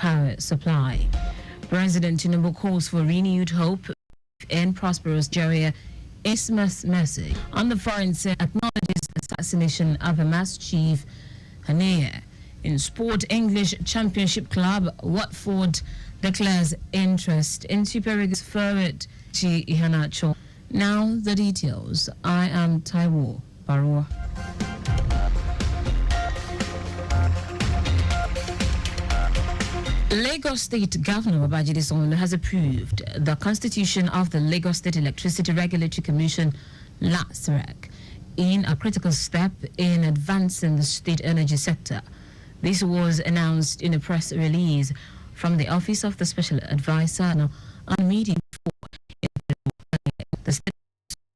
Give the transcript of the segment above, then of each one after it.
power supply. President Tinubu calls for renewed hope in prosperous Nigeria. Ismas Mercy on the foreign scene acknowledges assassination of Hamas chief Haniyeh. In sport, English Championship club Watford declares interest in Super Eagles forward Chi Ihanacho. Now the details. I am Taiwo Baruwa. Lagos State Governor Babajide Sanwo-Olu has approved the constitution of the Lagos State Electricity Regulatory Commission (LASREC) in a critical step in advancing the state energy sector. This was announced in a press release from the Office of the Special Advisor on a meeting the state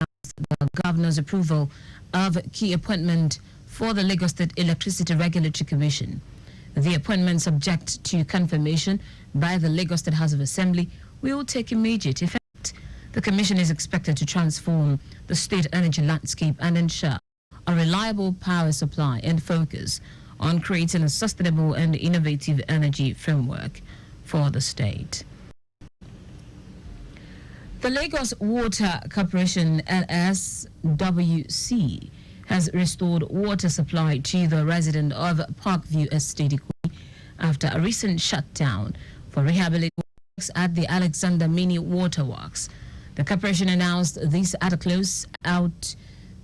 announced the governor's approval of key appointment for the Lagos State Electricity Regulatory Commission. The appointment, subject to confirmation by the Lagos State House of Assembly, will take immediate effect. The commission is expected to transform the state energy landscape and ensure a reliable power supply and focus on creating a sustainable and innovative energy framework for the state. The Lagos Water Corporation (LSWC) has restored water supply to the resident of Parkview Estate after a recent shutdown for rehabilitation works at the Alexander Mini Waterworks. The corporation announced this at a close-out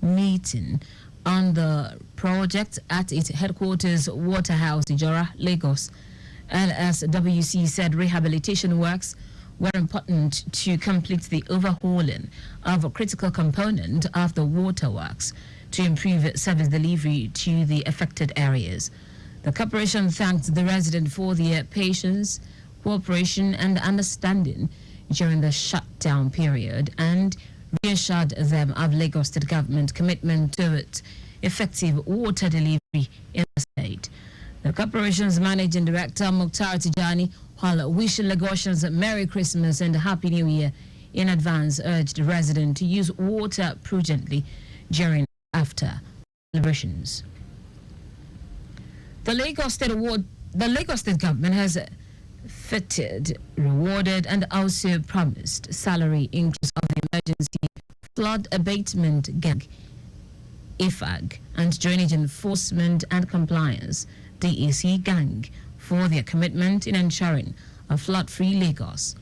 meeting on the project at its headquarters, Waterhouse, Ijora, Lagos. LSWC said rehabilitation works were important to complete the overhauling of a critical component of the waterworks to improve service delivery to the affected areas. The corporation thanked the residents for their patience, cooperation and understanding during the shutdown period and reassured them of Lagos State government commitment towards effective water delivery in the state. The corporation's managing director, Mukhtar Tijani, while wishing Lagosians a Merry Christmas and a Happy New Year in advance, urged the residents to use water prudently during after celebrations. The Lagos State government has fitted, rewarded and also promised salary increase of the Emergency Flood Abatement Gang, IFAG, and Drainage Enforcement and Compliance, DEC gang, for their commitment in ensuring a flood-free Lagos.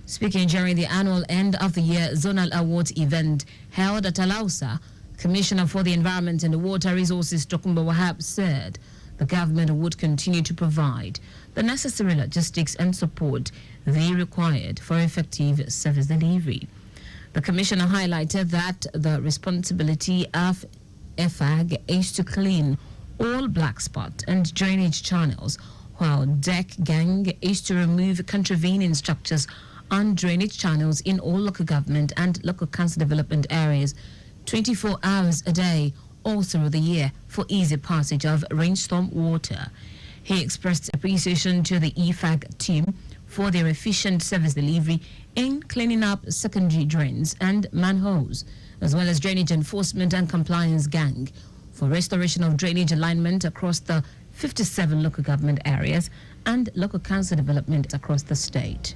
Speaking during the annual end of the year zonal awards event held at Alausa, Commissioner for the Environment and Water Resources Tokumbo Wahab said the government would continue to provide the necessary logistics and support they required for effective service delivery. The Commissioner highlighted that the responsibility of EFAG is to clean all black spot and drainage channels, while DEC gang is to remove contravening structures on drainage channels in all local government and local council development areas 24 hours a day all through the year for easy passage of rainstorm water. He expressed appreciation to the EFAG team for their efficient service delivery in cleaning up secondary drains and manholes, as well as drainage enforcement and compliance gang for restoration of drainage alignment across the 57 local government areas and local council development across the state.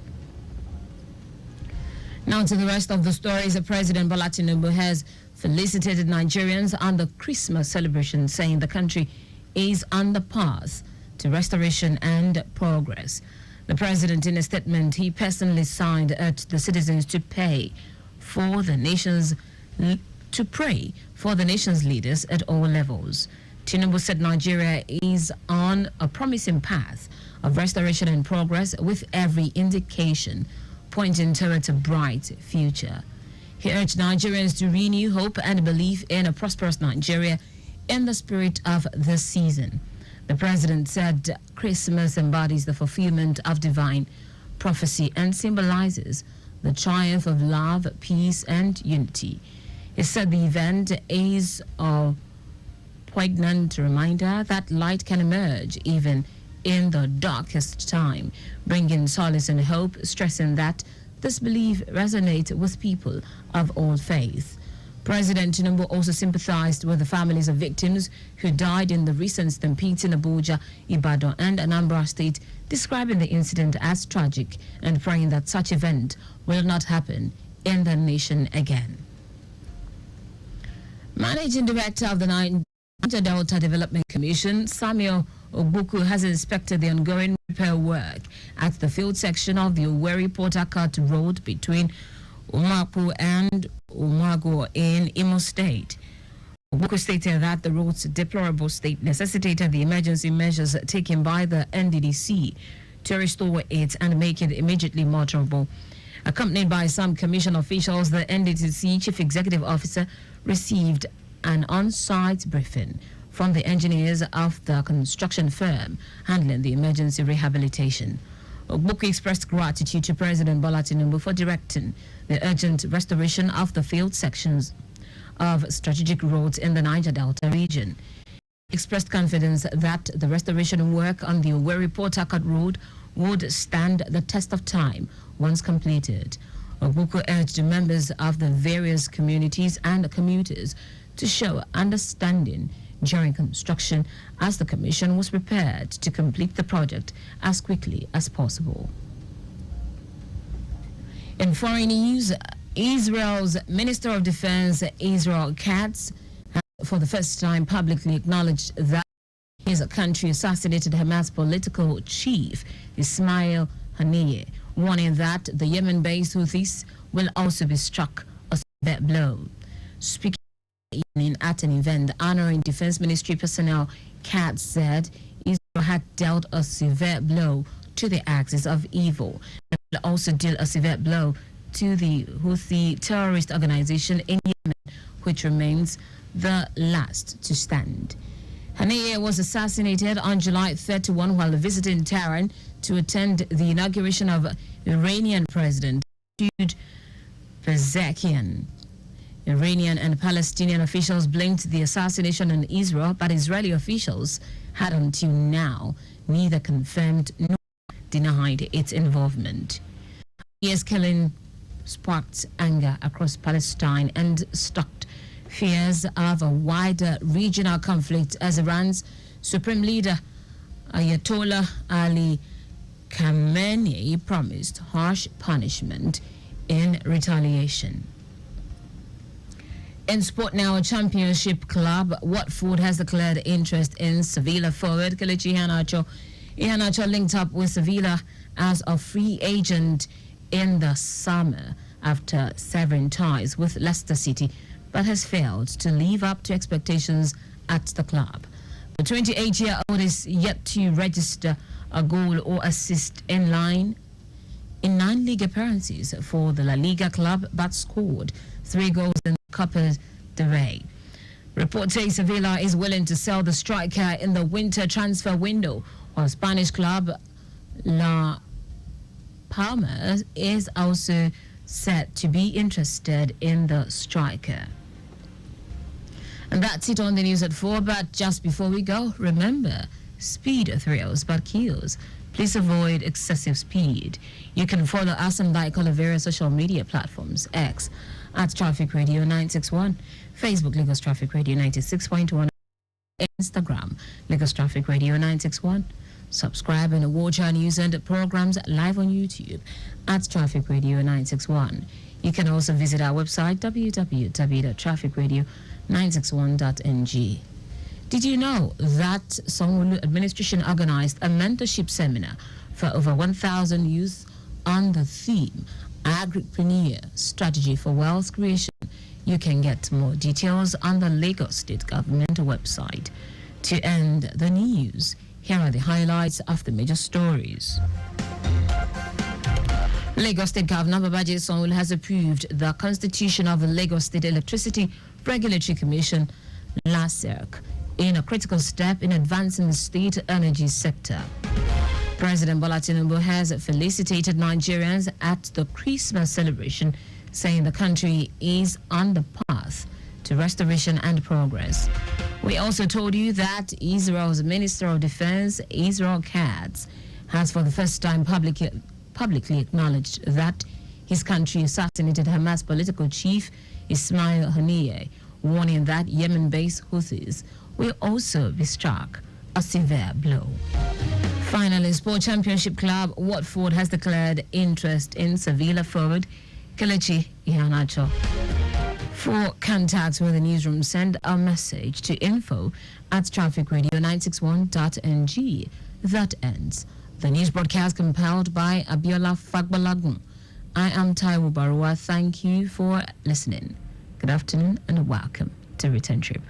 Now to the rest of the stories. President Bola Tinubu has felicitated Nigerians on the Christmas celebration, saying the country is on the path to restoration and progress. The president, in a statement he personally signed, urged the citizens to pray for the nation's leaders at all levels. Tinubu said Nigeria is on a promising path of restoration and progress, with every indication pointing towards a bright future. He urged Nigerians to renew hope and belief in a prosperous Nigeria in the spirit of this season. The president said Christmas embodies the fulfillment of divine prophecy and symbolizes the triumph of love, peace, and unity. He said the event is a poignant reminder that light can emerge even in the darkest time, bringing solace and hope, stressing that this belief resonates with people of all faiths. President Tinubu also sympathized with the families of victims who died in the recent stampedes in Abuja, Ibadan and Anambra State, describing the incident as tragic and praying that such event will not happen in the nation again. Managing Director of the Niger Delta Development Commission, Samuel Ogbuku, has inspected the ongoing repair work at the field section of the Owerri-Port Harcourt Road between Umapu and Umago in Imo State. Ogbuku stated that the road's deplorable state necessitated the emergency measures taken by the NDDC to restore it and make it immediately motorable. Accompanied by some commission officials, the NDDC Chief Executive Officer received an on-site briefing from the engineers of the construction firm handling the emergency rehabilitation. Ogbuku expressed gratitude to President Bola Tinubu for directing the urgent restoration of the field sections of strategic roads in the Niger Delta region. He expressed confidence that the restoration work on the Owerri-Port Harcourt Road would stand the test of time once completed. Ogbuku urged members of the various communities and commuters to show understanding during construction, as the commission was prepared to complete the project as quickly as possible. In foreign news, Israel's Minister of Defense, Israel Katz, has for the first time publicly acknowledged that his country assassinated Hamas political chief, Ismail Haniyeh, warning that the Yemen-based Houthis will also be struck a severe blow. Speaking at an event honoring Defense Ministry personnel, Katz said Israel had dealt a severe blow to the axis of evil and will also deal a severe blow to the Houthi terrorist organization in Yemen, which remains the last to stand. Haniyeh was assassinated on July 31 while visiting Tehran to attend the inauguration of Iranian President Masoud Pezeshkian. Iranian and Palestinian officials blamed the assassination on Israel, but Israeli officials had until now neither confirmed nor denied its involvement. His killing sparked anger across Palestine and stoked fears of a wider regional conflict as Iran's Supreme Leader Ayatollah Ali Khamenei promised harsh punishment in retaliation. In sport now, a championship club, Watford has declared interest in Sevilla forward Kelechi Iheanacho. Iheanacho linked up with Sevilla as a free agent in the summer after severing ties with Leicester City, but has failed to live up to expectations at the club. The 28-year-old is yet to register a goal or assist in 9 league appearances for the La Liga club, but scored 3 goals in the Copa del Rey. Reports say Sevilla is willing to sell the striker in the winter transfer window, while Spanish club La Palma is also said to be interested in the striker. And that's it on the news at 4, but just before we go, remember, speed thrills but kills. Please avoid excessive speed. You can follow us on like all the various social media platforms: X at Traffic Radio 961, Facebook Lagos Traffic Radio 96.1, Instagram Lagos Traffic Radio 961. Subscribe and watch our news and programs live on YouTube at Traffic Radio 961. You can also visit our website www.trafficradio961.ng. Did you know that Sanwo-Olu administration organized a mentorship seminar for over 1,000 youth on the theme Agripreneur Strategy for Wealth Creation? You can get more details on the Lagos State Government website. To end the news, here are the highlights of the major stories. Lagos State Governor Babajide Sanwo-Olu has approved the constitution of the Lagos State Electricity Regulatory Commission, LASERC, in a critical step in advancing the state energy sector. President Bola Tinubu has felicitated Nigerians at the Christmas celebration, saying the country is on the path to restoration and progress. We also told you that Israel's Minister of Defense, Israel Katz, has for the first time publicly acknowledged that his country assassinated Hamas political chief Ismail Haniyeh, warning that Yemen-based Houthis will also be struck a severe blow. Finally, Sport Championship club Watford has declared interest in Sevilla forward Kelechi Iheanacho. For contact with the newsroom, send a message to info@trafficradio961.ng. That ends the news broadcast compiled by Abiola Fagbalagun. I am Taiwo Baruwa. Thank you for listening. Good afternoon and welcome to Return Trip.